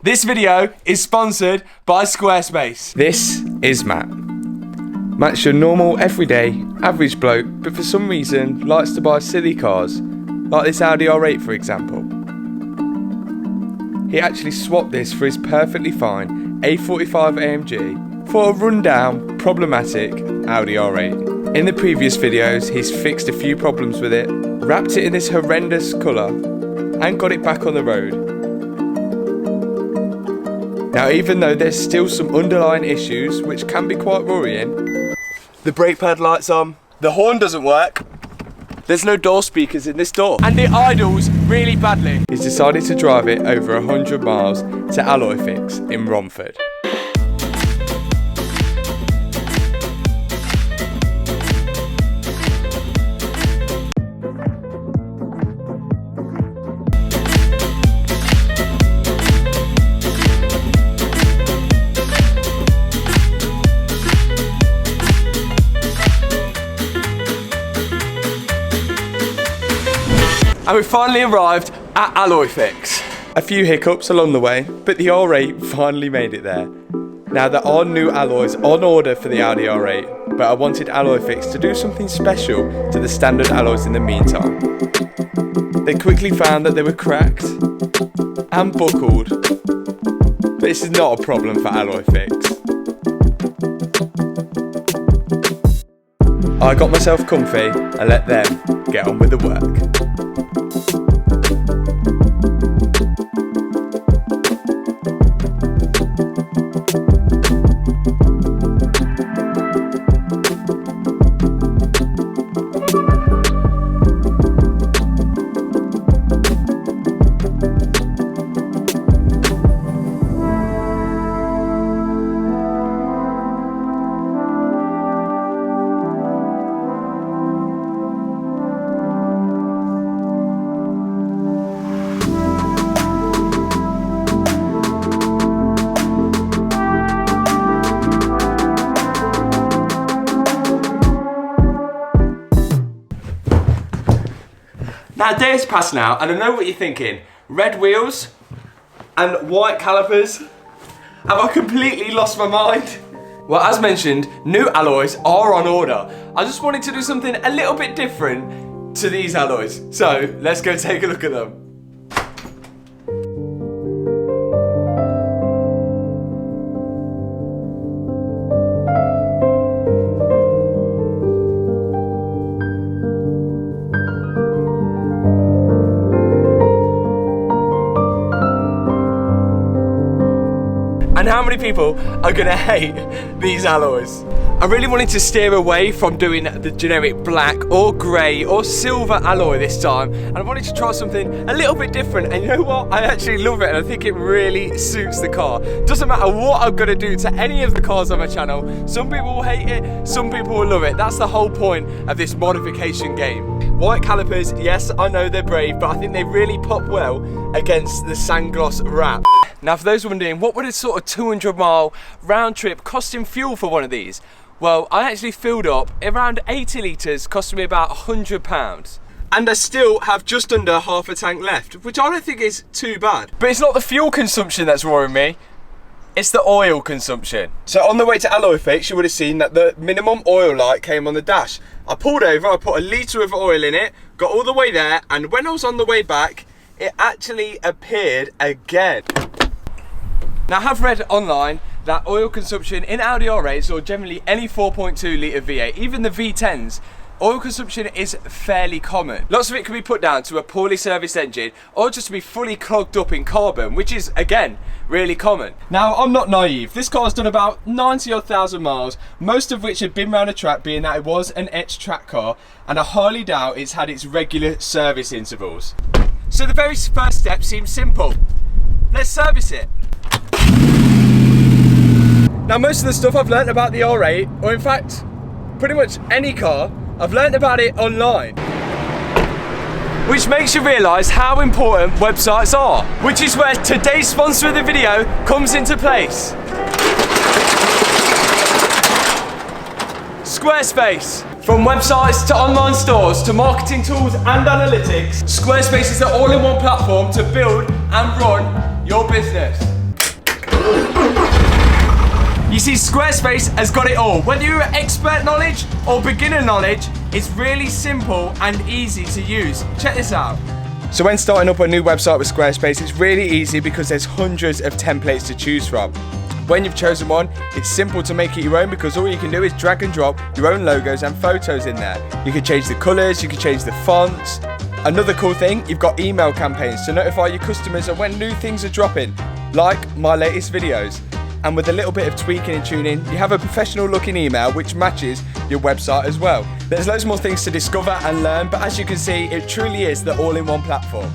This video is sponsored by Squarespace. This is Matt. Matt's your normal, everyday, average bloke, but for some reason likes to buy silly cars, like this Audi R8 for example. He actually swapped this for his perfectly fine A45 AMG for a rundown, problematic Audi R8. In the previous videos, he's fixed a few problems with it, wrapped it in this horrendous colour, and got it back on the road. Now, even though there's still some underlying issues, which can be quite worrying, the brake pad light's on, the horn doesn't work, there's no door speakers in this door, and it idles really badly. He's decided to drive it over 100 miles to Alloyfix in Romford. And we finally arrived at Alloyfix. A few hiccups along the way, but the R8 finally made it there. Now there are new alloys on order for the Audi R8, but I wanted Alloyfix to do something special to the standard alloys in the meantime. They quickly found that they were cracked and buckled, but this is not a problem for Alloyfix. I got myself comfy and let them get on with the work. Now a day has passed now, and I know what you're thinking. Red wheels and white calipers. Have I completely lost my mind? Well, as mentioned, new alloys are on order. I just wanted to do something a little bit different to these alloys. So, let's go take a look at them. And how many people are gonna hate these alloys? I really wanted to steer away from doing the generic black or grey or silver alloy this time, and I wanted to try something a little bit different, and you know what? I actually love it, and I think it really suits the car. Doesn't matter what I'm gonna do to any of the cars on my channel, some people will hate it, some people will love it. That's the whole point of this modification game. White calipers, yes, I know they're brave, but I think they really pop well against the sandgloss wrap. Now, for those wondering, what would a sort of 200-mile round trip cost in fuel for one of these? Well, I actually filled up around 80 litres, costing me about £100. And I still have just under half a tank left, which I don't think is too bad. But it's not the fuel consumption that's worrying me, it's the oil consumption. So on the way to Alloyfix, you would have seen that the minimum oil light came on the dash. I pulled over, I put a litre of oil in it, got all the way there, and when I was on the way back, it actually appeared again. Now, I have read online that oil consumption in Audi R8s, or generally any 4.2 litre V8, even the V10s, oil consumption is fairly common. Lots of it can be put down to a poorly serviced engine, or just to be fully clogged up in carbon, which is, again, really common. Now, I'm not naive. This car's done about 90,000 miles, most of which had been around a track, being that it was an ex-track car, and I highly doubt it's had its regular service intervals. So the very first step seems simple. Let's service it. Now, most of the stuff I've learnt about the R8, or in fact, pretty much any car, I've learnt about it online. Which makes you realise how important websites are. Which is where today's sponsor of the video comes into place. Squarespace. From websites to online stores to marketing tools and analytics, Squarespace is the all-in-one platform to build and run your business. You see, Squarespace has got it all. Whether you're expert knowledge or beginner knowledge, it's really simple and easy to use. Check this out. So when starting up a new website with Squarespace, it's really easy because there's hundreds of templates to choose from. When you've chosen one, it's simple to make it your own because all you can do is drag and drop your own logos and photos in there. You can change the colours, you can change the fonts. Another cool thing, you've got email campaigns to notify your customers of when new things are dropping, like my latest videos. And with a little bit of tweaking and tuning, you have a professional looking email which matches your website as well. There's loads more things to discover and learn, but as you can see, it truly is the all-in-one platform.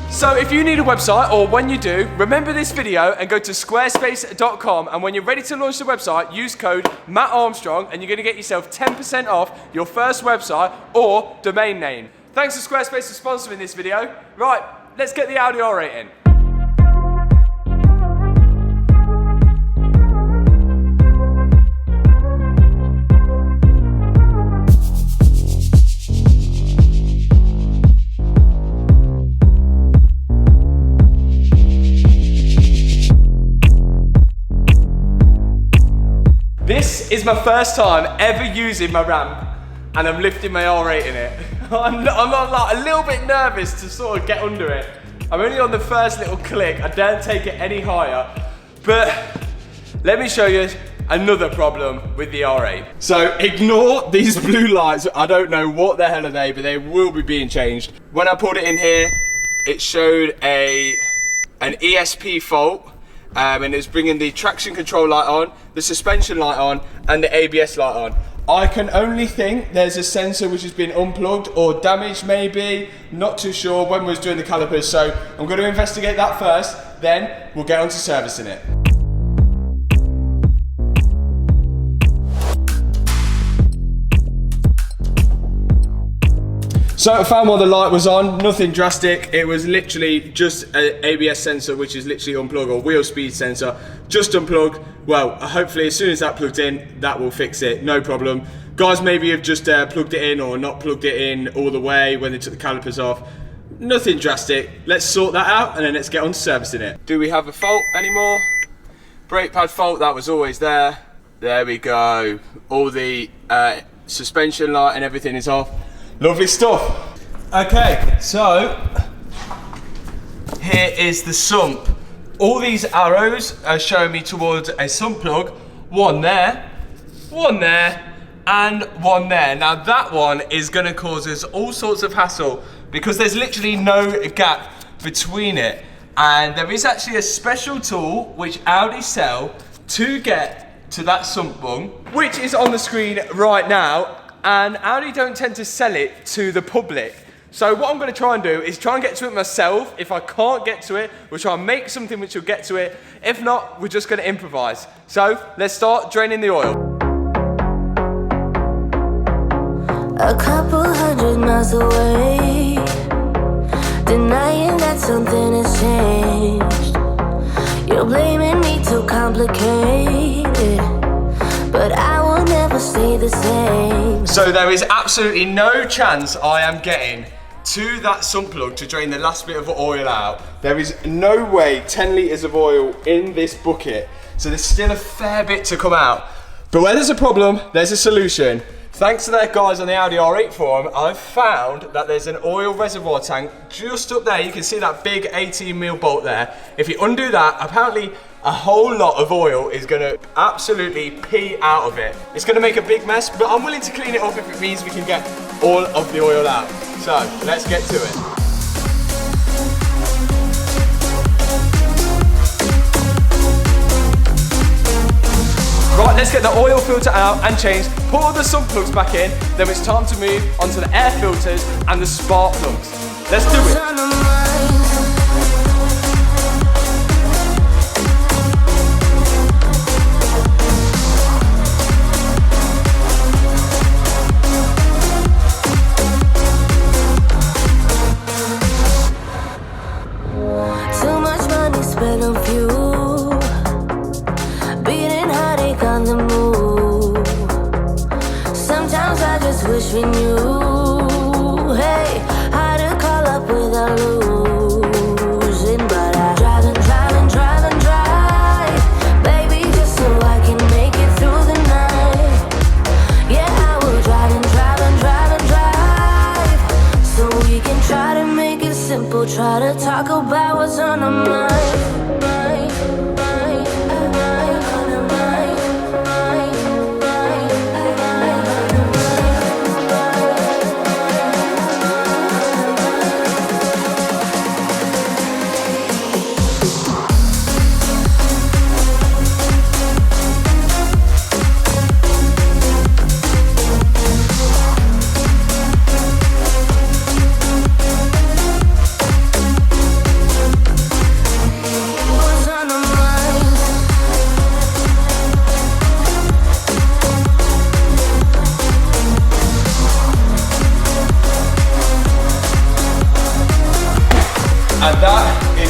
So if you need a website, or when you do, remember this video and go to squarespace.com, and when you're ready to launch the website, use code Matt Armstrong and you're going to get yourself 10% off your first website or domain name. Thanks to Squarespace for sponsoring this video. Right, let's get the Audi R8 in. This is my first time ever using my ramp, and I'm lifting my R8 in it. I'm like a little bit nervous to sort of get under it. I'm only on the first little click. I don't take it any higher. But let me show you another problem with the R8. So ignore these blue lights. I don't know what the hell are they, but they will be being changed. When I pulled it in here, it showed an ESP fault. And it's bringing the traction control light on, the suspension light on, and the ABS light on. I can only think there's a sensor which has been unplugged or damaged maybe, not too sure when we was doing the calipers, so I'm going to investigate that first, then we'll get on to servicing it. So I found while the light was on, nothing drastic. It was literally just an ABS sensor, which is literally unplugged, or wheel speed sensor, just unplugged. Well, hopefully as soon as that plugged in, that will fix it, no problem. Guys maybe have just plugged it in or not plugged it in all the way when they took the calipers off. Nothing drastic. Let's sort that out and then let's get on to servicing it. Do we have a fault anymore? Brake pad fault, that was always there. There we go. All the suspension light and everything is off. Lovely stuff. Okay, so here is the sump. All these arrows are showing me towards a sump plug. One there, and one there. Now that one is gonna cause us all sorts of hassle because there's literally no gap between it. And there is actually a special tool which Audi sell to get to that sump bung, which is on the screen right now. And Audi don't tend to sell it to the public. So what I'm going to try and do is try and get to it myself. If I can't get to it, we'll try and make something which will get to it. If not, we're just going to improvise. So let's start draining the oil. A couple 100 miles away, denying that something has changed. You're blaming me too complicated, but I will never stay the same. So there is absolutely no chance I am getting to that sump plug to drain the last bit of oil out. There is no way 10 litres of oil in this bucket. So there's still a fair bit to come out. But where there's a problem, there's a solution. Thanks to the guys on the Audi R8 forum, I've found that there's an oil reservoir tank just up there. You can see that big 18mm bolt there. If you undo that, apparently a whole lot of oil is going to absolutely pee out of it. It's going to make a big mess, but I'm willing to clean it up if it means we can get all of the oil out. So let's get to it. Right, let's get the oil filter out and change, put all the sump plugs back in, then it's time to move onto the air filters and the spark plugs. Let's do it. Wish we knew, hey, how to call up without losing. But I drive, baby, just so I can make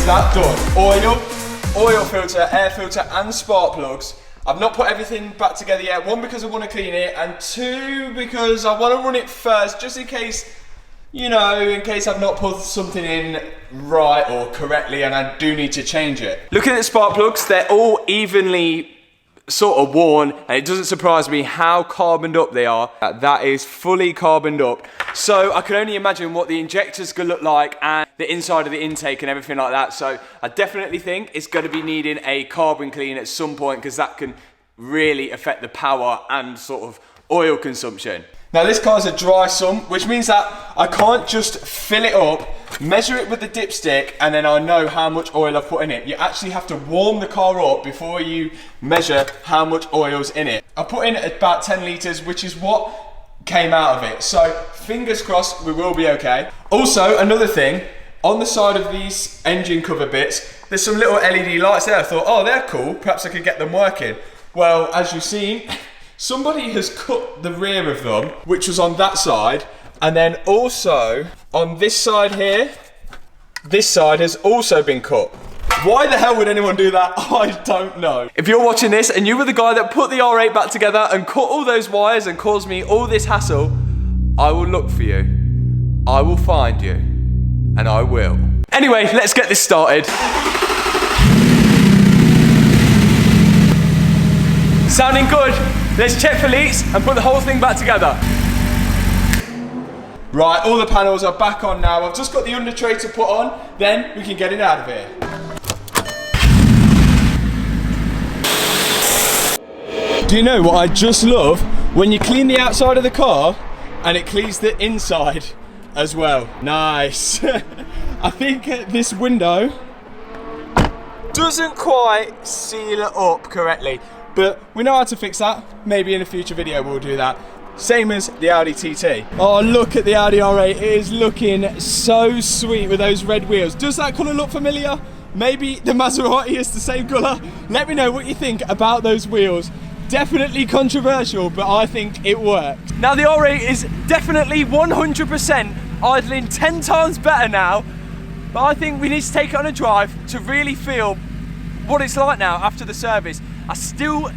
that done. Oil filter, air filter and spark plugs. I've not put everything back together yet. One, because I want to clean it, and two, because I want to run it first, just in case, you know, in case I've not put something in right or correctly and I do need to change it. Looking at the spark plugs, they're all evenly sort of worn, and it doesn't surprise me how carboned up they are. That is fully carboned up. So I can only imagine what the injectors could look like and the inside of the intake and everything like that. So I definitely think it's going to be needing a carbon clean at some point, because that can really affect the power and sort of oil consumption. Now this car's a dry sump, which means that I can't just fill it up, measure it with the dipstick, and then I know how much oil I've put in it. You actually have to warm the car up before you measure how much oil's in it. I put in about 10 litres, which is what came out of it. So fingers crossed we will be okay. Also, another thing, on the side of these engine cover bits, there's some little LED lights there. I thought, oh, they're cool, perhaps I could get them working. Well, as you've seen, somebody has cut the rear of them, which was on that side, and then also on this side here, this side has also been cut. Why the hell would anyone do that? I don't know. If you're watching this and you were the guy that put the R8 back together and cut all those wires and caused me all this hassle, I will look for you. I will find you. And I will. Anyway, let's get this started. Sounding good. Let's check for leaks and put the whole thing back together. Right, all the panels are back on now. I've just got the under tray to put on, then we can get it out of here. Do you know what I just love? When you clean the outside of the car and it cleans the inside as well. Nice. I think this window doesn't quite seal it up correctly, but we know how to fix that. Maybe in a future video we'll do that. Same as the Audi TT. Oh, look at the Audi R8. It is looking so sweet with those red wheels. Does that colour look familiar? Maybe the Maserati is the same colour. Let me know what you think about those wheels. Definitely controversial, but I think it worked. Now the R8 is definitely 100% idling 10 times better now, but I think we need to take it on a drive to really feel what it's like now after the service. I still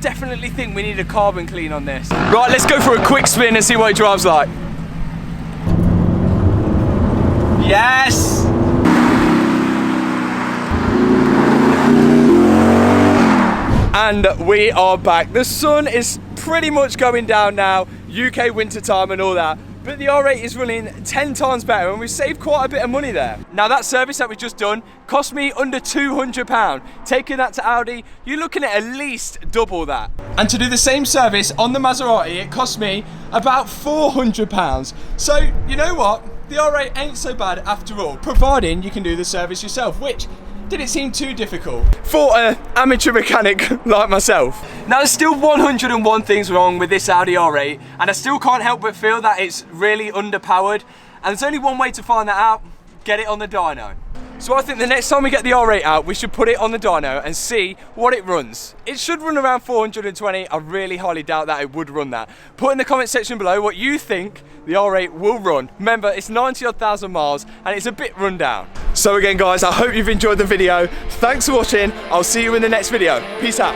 definitely think we need a carbon clean on this. Right, let's go for a quick spin and see what it drives like. Yes! And we are back. The sun is pretty much going down now, UK winter time and all that, but the R8 is running 10 times better and we've saved quite a bit of money there. Now that service that we've just done cost me under £200. Taking that to Audi, you're looking at least double that. And to do the same service on the Maserati, it cost me about £400. So you know what? The R8 ain't so bad after all, providing you can do the service yourself, which didn't seem too difficult for an amateur mechanic like myself. Now there's still 101 things wrong with this Audi R8, and I still can't help but feel that it's really underpowered, and there's only one way to find that out: get it on the dyno. So I think the next time we get the R8 out, we should put it on the dyno and see what it runs. It should run around 420. I really highly doubt that it would run that. Put in the comment section below what you think the R8 will run. Remember, it's 90 odd thousand miles and it's a bit run down. So again guys, I hope you've enjoyed the video. Thanks for watching. I'll see you in the next video. Peace out.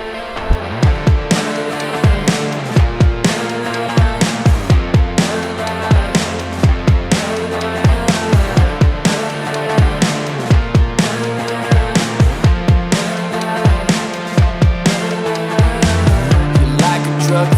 Truck